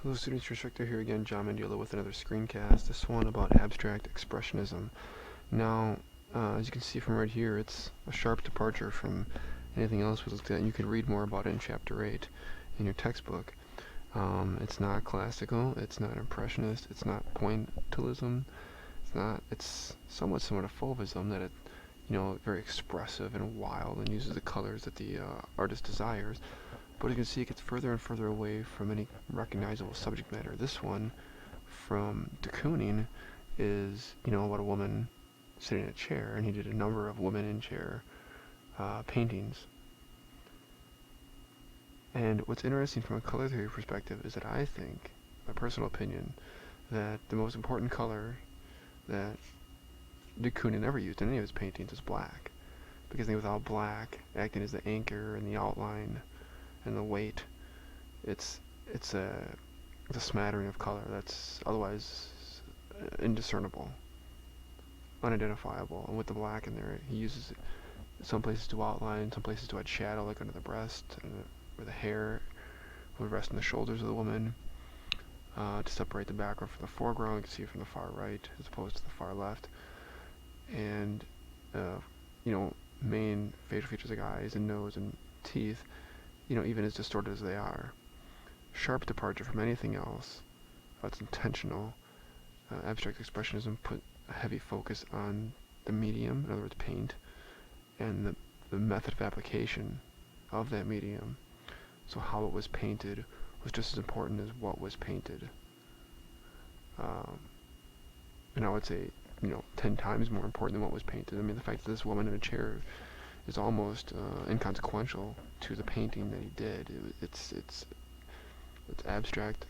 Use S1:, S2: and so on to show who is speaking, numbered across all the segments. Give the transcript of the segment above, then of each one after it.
S1: Hello students, Restrictor here again, John Mandela with another screencast, this one about abstract expressionism. Now, as you can see from right here, it's a sharp departure from anything else we looked at, and you can read more about it in Chapter 8 in your textbook. It's not classical, it's not impressionist, it's not pointillism, it's somewhat similar to fauvism, that it, very expressive and wild and uses the colors that the artist desires. But you can see it gets further and further away from any recognizable subject matter. This one, from de Kooning, is, about a woman sitting in a chair, and he did a number of women in chair paintings. And what's interesting from a color theory perspective is that I think, my personal opinion, that the most important color that de Kooning ever used in any of his paintings is black. Because without black acting as the anchor and the outline and the weight, it's a smattering of color that's otherwise indiscernible, unidentifiable. And with the black in there, he uses it some places to outline, some places to add shadow, like under the breast, and where the hair would rest on the shoulders of the woman, to separate the background from the foreground. You can see it from the far right as opposed to the far left. And main facial features like eyes and nose and teeth, even as distorted as they are. Sharp departure from anything else. It's intentional. Abstract expressionism put a heavy focus on the medium, in other words paint, and the method of application of that medium. So how it was painted was just as important as what was painted. And I would say, 10 times more important than what was painted. I mean, the fact that this woman in a chair is almost inconsequential to the painting that he did. It's abstract.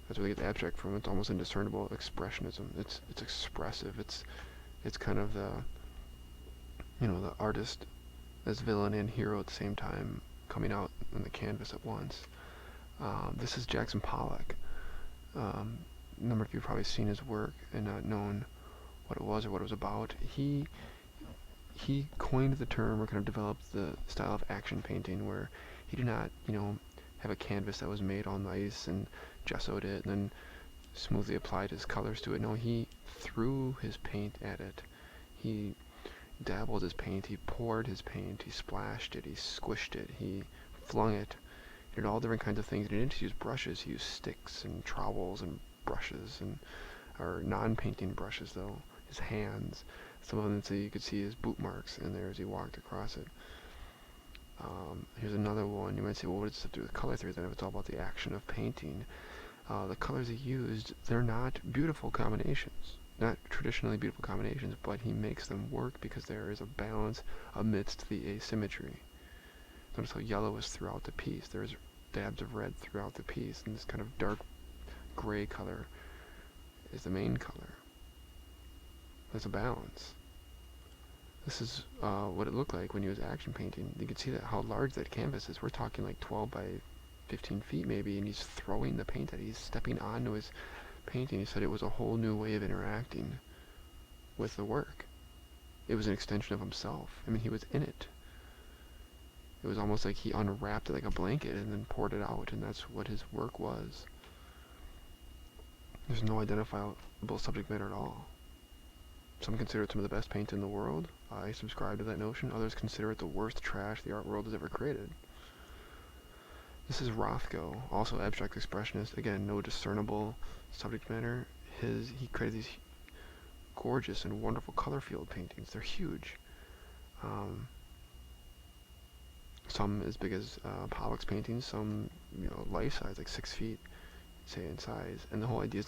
S1: That's where they get the abstract from. It's almost indiscernible expressionism. It's expressive. It's kind of the the artist as villain and hero at the same time coming out on the canvas at once. This is Jackson Pollock. A number of you have probably seen his work and not known what it was or what it was about. He coined the term, or kind of developed the style of action painting, where he did not, have a canvas that was made on ice and gessoed it and then smoothly applied his colors to it. No, he threw his paint at it. He dabbled his paint, he poured his paint, he splashed it, he squished it, he flung it. He did all different kinds of things. He didn't use brushes, he used sticks and trowels and brushes, or non-painting brushes though, his hands. Some of them, so you could see his boot marks in there as he walked across it. Here's another one. You might say, well, what does it have to do with color theory then if it's all about the action of painting? The colors he used, they're not beautiful combinations. Not traditionally beautiful combinations, but he makes them work because there is a balance amidst the asymmetry. Notice how yellow is throughout the piece. There's dabs of red throughout the piece, and this kind of dark gray color is the main color. There's a balance. This is what it looked like when he was action painting. You can see that how large that canvas is. We're talking like 12 by 15 feet maybe, and he's throwing the paint at it. He's stepping onto his painting. He said it was a whole new way of interacting with the work. It was an extension of himself. I mean, he was in it. It was almost like he unwrapped it like a blanket and then poured it out, and that's what his work was. There's no identifiable subject matter at all. Some consider it some of the best paint in the world. I subscribe to that notion. Others consider it the worst trash the art world has ever created. This is Rothko, also abstract expressionist. Again, no discernible subject matter. He created these gorgeous and wonderful color field paintings. They're huge. Some as big as Pollock's paintings, some life size, like 6 feet, say, in size. And the whole idea is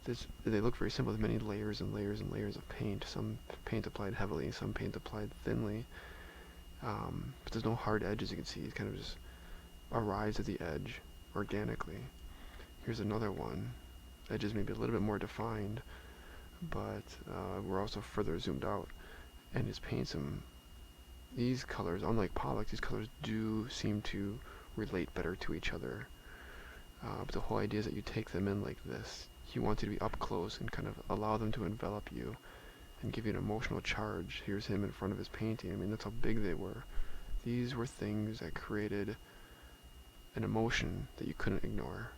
S1: that they look very simple, with many layers and layers and layers of paint. Some paint applied heavily, some paint applied thinly. But there's no hard edges. You can see it kind of just arrives at the edge organically. Here's another one. Edges maybe a little bit more defined, but we're also further zoomed out. And his paints, these colors, unlike Pollock, these colors do seem to relate better to each other. But the whole idea is that you take them in like this. He wants you to be up close and kind of allow them to envelop you and give you an emotional charge. Here's him in front of his painting. I mean, that's how big they were. These were things that created an emotion that you couldn't ignore.